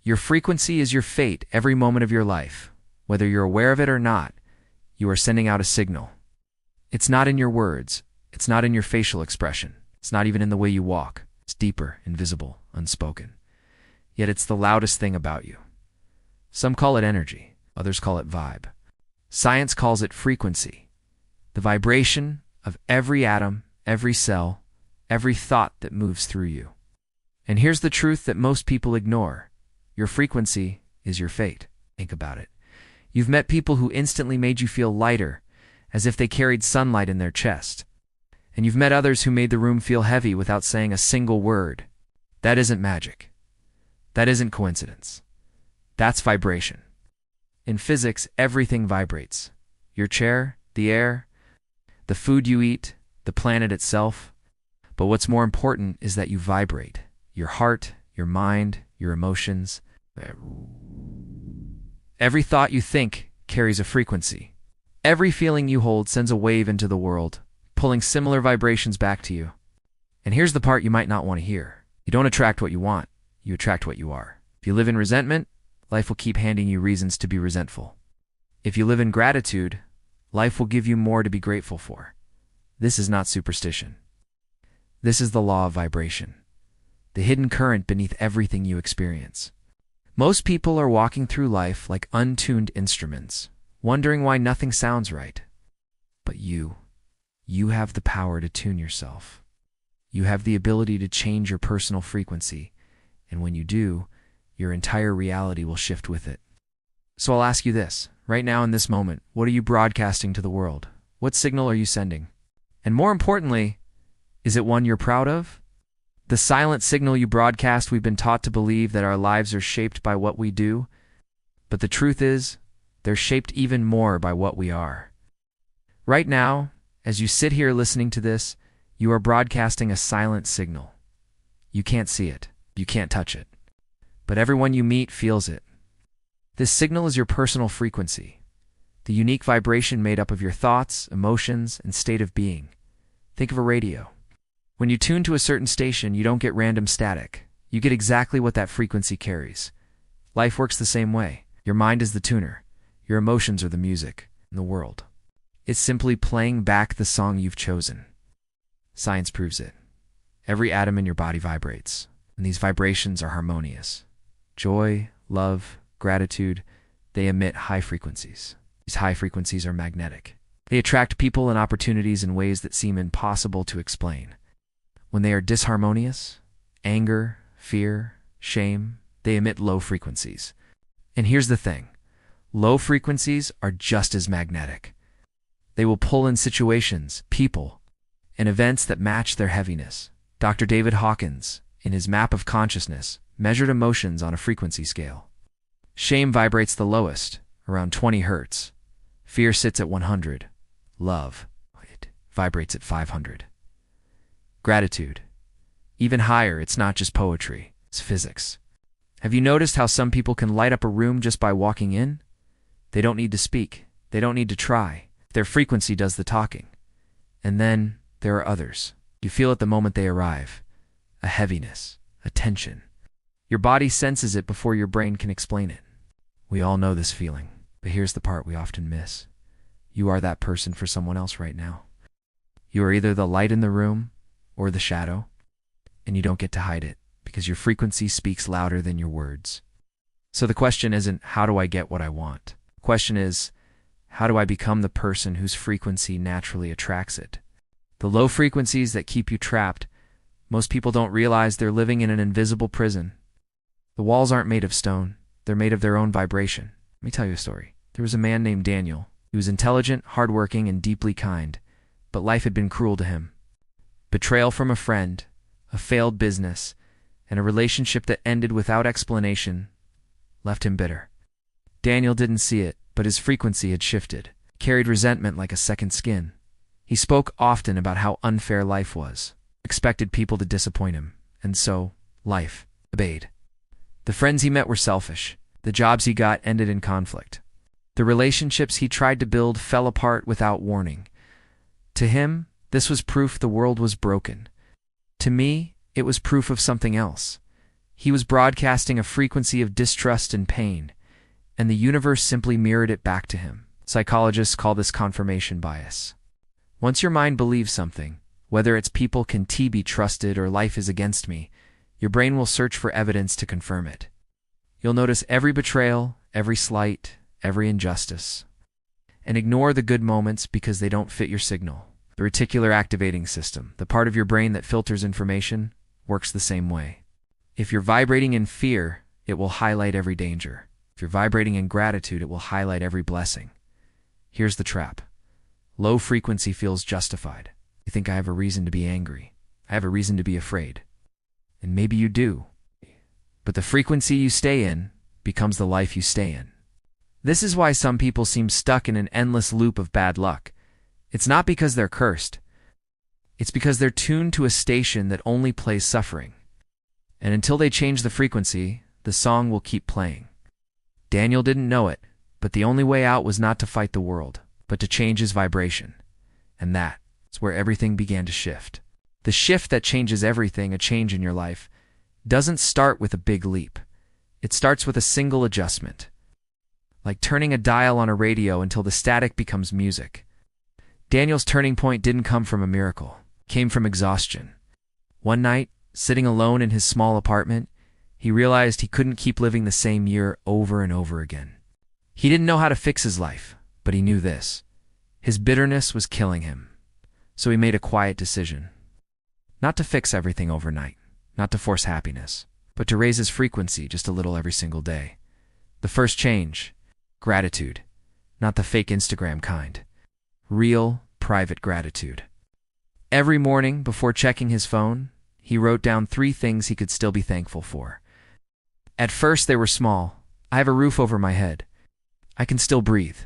Your frequency is your fate every moment of your life. Whether you're aware of it or not, you are sending out a signal. It's not in your words. It's not in your facial expression. It's not even in the way you walk. It's deeper, invisible, unspoken. Yet it's the loudest thing about you. Some call it energy. Others call it vibe. Science calls it frequency. The vibration of every atom, every cell, every thought that moves through you. And here's the truth that most people ignore. Your frequency is your fate. Think about it. You've met people who instantly made you feel lighter, as if they carried sunlight in their chest. And you've met others who made the room feel heavy without saying a single word. That isn't magic. That isn't coincidence. That's vibration. In physics, everything vibrates. Your chair, the air, the food you eat, the planet itself. But what's more important is that you vibrate. Your heart, your mind, your emotions. Every thought you think carries a frequency. Every feeling you hold sends a wave into the world, pulling similar vibrations back to you. And here's the part you might not want to hear. You don't attract what you want. You attract what you are. If you live in resentment, life will keep handing you reasons to be resentful. If you live in gratitude, life will give you more to be grateful for. This is not superstition. This is the law of vibration, the hidden current beneath everything you experience. Most people are walking through life like untuned instruments, wondering why nothing sounds right. But you have the power to tune yourself. You have the ability to change your personal frequency, and when you do, your entire reality will shift with it. So I'll ask you this, right now in this moment, what are you broadcasting to the world? What signal are you sending? And more importantly, is it one you're proud of? The silent signal you broadcast. We've been taught to believe that our lives are shaped by what we do, but the truth is, they're shaped even more by what we are. Right now, as you sit here listening to this, you are broadcasting a silent signal. You can't see it. You can't touch it. But everyone you meet feels it. This signal is your personal frequency, the unique vibration made up of your thoughts, emotions, and state of being. Think of a radio. When you tune to a certain station, you don't get random static. You get exactly what that frequency carries. Life works the same way. Your mind is the tuner. Your emotions are the music in the world. It's simply playing back the song you've chosen. Science proves it. Every atom in your body vibrates, and these vibrations are harmonious. Joy, love, gratitude, they emit high frequencies. These high frequencies are magnetic. They attract people and opportunities in ways that seem impossible to explain. When they are disharmonious, anger, fear, shame, they emit low frequencies. And here's the thing. Low frequencies are just as magnetic. They will pull in situations, people, and events that match their heaviness. Dr. David Hawkins, in his map of consciousness, measured emotions on a frequency scale. Shame vibrates the lowest, around 20 hertz. Fear sits at 100. Love, it vibrates at 500. Gratitude, even higher. It's not just poetry, it's physics. Have you noticed how some people can light up a room just by walking in? They don't need to speak. They don't need to try. Their frequency does the talking. And then there are others. You feel it the moment they arrive. A heaviness, a tension. Your body senses it before your brain can explain it. We all know this feeling, but here's the part we often miss. You are that person for someone else right now. You are either the light in the room or the shadow, and you don't get to hide it because your frequency speaks louder than your words. So the question isn't, how do I get what I want? The question is, how do I become the person whose frequency naturally attracts it? The low frequencies that keep you trapped, most people don't realize they're living in an invisible prison. The walls aren't made of stone. They're made of their own vibration. Let me tell you a story. There was a man named Daniel. He was intelligent, hardworking, and deeply kind, but life had been cruel to him. Betrayal from a friend, a failed business, and a relationship that ended without explanation left him bitter. Daniel didn't see it, but his frequency had shifted, carried resentment like a second skin. He spoke often about how unfair life was, expected people to disappoint him, and so life obeyed. The friends he met were selfish. The jobs he got ended in conflict. The relationships he tried to build fell apart without warning. To him, this was proof the world was broken. To me, it was proof of something else. He was broadcasting a frequency of distrust and pain, and the universe simply mirrored it back to him. Psychologists call this confirmation bias. Once your mind believes something, whether it's people can be trusted or life is against me, your brain will search for evidence to confirm it. You'll notice every betrayal, every slight, every injustice, and ignore the good moments because they don't fit your signal. The reticular activating system, the part of your brain that filters information, works the same way. If you're vibrating in fear, it will highlight every danger. If you're vibrating in gratitude, it will highlight every blessing. Here's the trap. Low frequency feels justified. You think I have a reason to be angry. I have a reason to be afraid. And maybe you do. But the frequency you stay in becomes the life you stay in. This is why some people seem stuck in an endless loop of bad luck. It's not because they're cursed. It's because they're tuned to a station that only plays suffering. And until they change the frequency, the song will keep playing. Daniel didn't know it, but the only way out was not to fight the world, but to change his vibration. And that's where everything began to shift. The shift that changes everything, a change in your life, doesn't start with a big leap. It starts with a single adjustment. Like turning a dial on a radio until the static becomes music. Daniel's turning point didn't come from a miracle. It came from exhaustion. One night, sitting alone in his small apartment, he realized he couldn't keep living the same year over and over again. He didn't know how to fix his life, but he knew this. His bitterness was killing him. So he made a quiet decision. Not to fix everything overnight, not to force happiness, but to raise his frequency just a little every single day. The first change, gratitude, not the fake Instagram kind. Real, private gratitude. Every morning, before checking his phone, he wrote down 3 things he could still be thankful for. At first, they were small. I have a roof over my head. I can still breathe.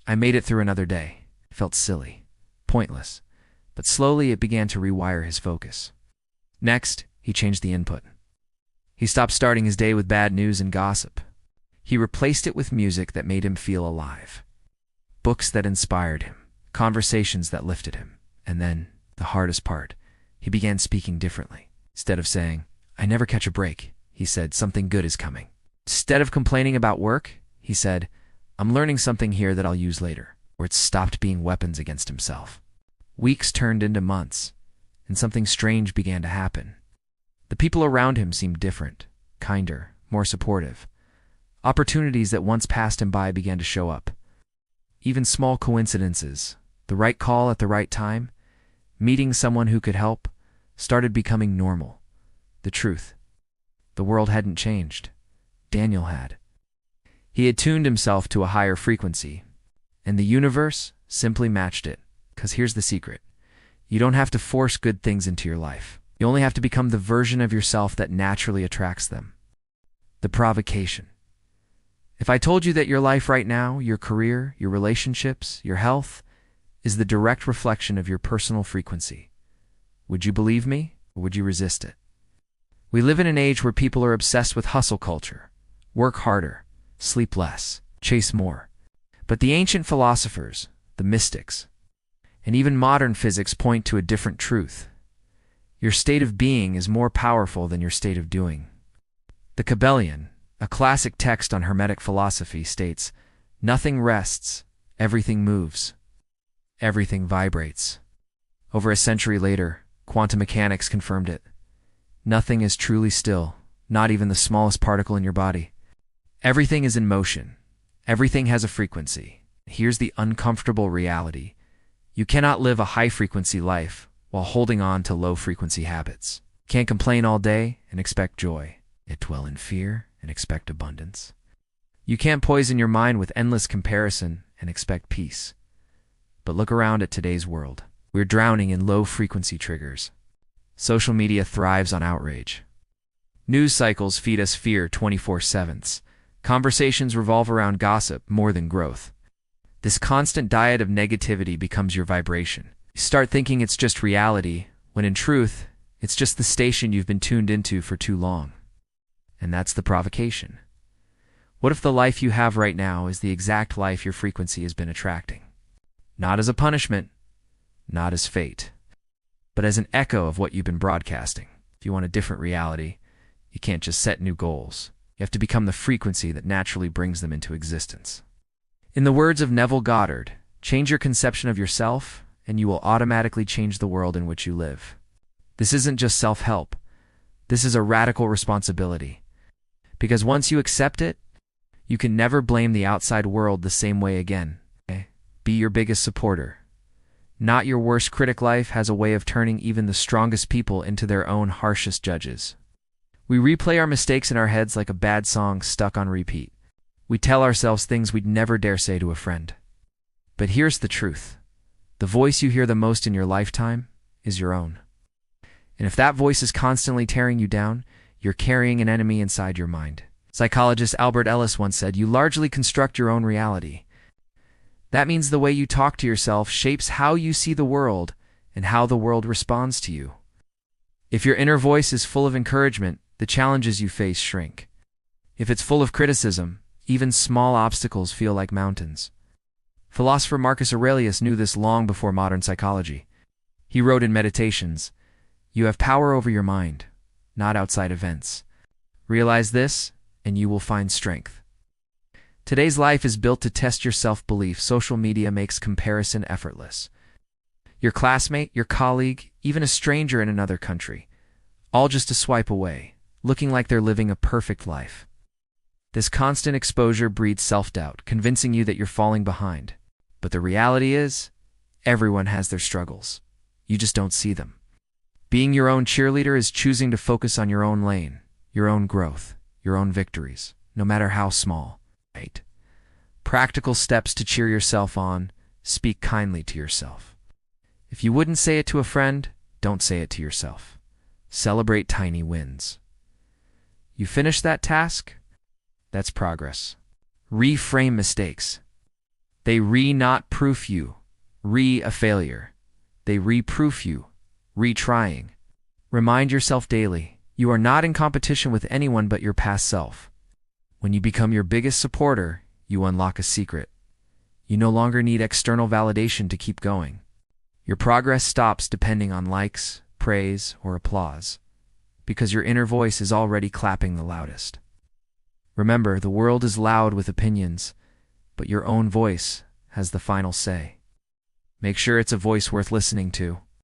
I made it through another day. It felt silly, pointless, but slowly it began to rewire his focus. Next, he changed the input. He stopped starting his day with bad news and gossip. He replaced it with music that made him feel alive. Books that inspired him. Conversations that lifted him. And then, the hardest part, he began speaking differently. Instead of saying, "I never catch a break," he said, "Something good is coming." Instead of complaining about work, he said, "I'm learning something here that I'll use later," or it stopped being weapons against himself. Weeks turned into months, and something strange began to happen. The people around him seemed different, kinder, more supportive. Opportunities that once passed him by began to show up. Even small coincidences, the right call at the right time, meeting someone who could help, started becoming normal. The truth. The world hadn't changed. Daniel had. He had tuned himself to a higher frequency, and the universe simply matched it. 'Cause here's the secret. You don't have to force good things into your life. You only have to become the version of yourself that naturally attracts them. The provocation. If I told you that your life right now, your career, your relationships, your health, is the direct reflection of your personal frequency, would you believe me, or would you resist it? We live in an age where people are obsessed with hustle culture. Work harder, sleep less, chase more. But the ancient philosophers, the mystics, and even modern physics point to a different truth. Your state of being is more powerful than your state of doing. The Kabbalion, a classic text on Hermetic philosophy, states, "Nothing rests, everything moves, everything vibrates." Over a century later, quantum mechanics confirmed it. Nothing is truly still, not even the smallest particle in your body. Everything is in motion. Everything has a frequency. Here's the uncomfortable reality. You cannot live a high-frequency life while holding on to low-frequency habits. Can't complain all day and expect joy. Yet dwell in fear and expect abundance. You can't poison your mind with endless comparison and expect peace. But look around at today's world. We're drowning in low-frequency triggers. Social media thrives on outrage. News cycles feed us fear 24/7. Conversations revolve around gossip more than growth. This constant diet of negativity becomes your vibration. You start thinking it's just reality, when in truth, it's just the station you've been tuned into for too long. And that's the provocation. What if the life you have right now is the exact life your frequency has been attracting? Not as a punishment, not as fate, but as an echo of what you've been broadcasting. If you want a different reality, You can't just set new goals. You have to become the frequency that naturally brings them into existence. In the words of Neville Goddard, change your conception of yourself, and you will automatically change the world in which you live. This isn't just self-help. This is a radical responsibility. Because once you accept it, you can never blame the outside world the same way again. Okay? Be your biggest supporter. Not your worst critic. Life has a way of turning even the strongest people into their own harshest judges. We replay our mistakes in our heads like a bad song stuck on repeat. We tell ourselves things we'd never dare say to a friend. But here's the truth. The voice you hear the most in your lifetime is your own. And if that voice is constantly tearing you down, you're carrying an enemy inside your mind. Psychologist Albert Ellis once said, "You largely construct your own reality." That means the way you talk to yourself shapes how you see the world and how the world responds to you. If your inner voice is full of encouragement, the challenges you face shrink. If it's full of criticism, even small obstacles feel like mountains. Philosopher Marcus Aurelius knew this long before modern psychology. He wrote in Meditations, "You have power over your mind, not outside events. Realize this, and you will find strength." Today's life is built to test your self-belief. Social media makes comparison effortless. Your classmate, your colleague, even a stranger in another country, all just a swipe away, looking like they're living a perfect life. This constant exposure breeds self-doubt, convincing you that you're falling behind. But the reality is, everyone has their struggles. You just don't see them. Being your own cheerleader is choosing to focus on your own lane, your own growth, your own victories, no matter how small. Right? Practical steps to cheer yourself on: speak kindly to yourself. If you wouldn't say it to a friend, don't say it to yourself. Celebrate tiny wins. You finish that task? That's progress. Reframe mistakes. They not proof you, a failure. They reproof you, retrying. Remind yourself daily, you are not in competition with anyone but your past self. When you become your biggest supporter, you unlock a secret. You no longer need external validation to keep going. Your progress stops depending on likes, praise, or applause, because your inner voice is already clapping the loudest. Remember, the world is loud with opinions, but your own voice has the final say. Make sure it's a voice worth listening to.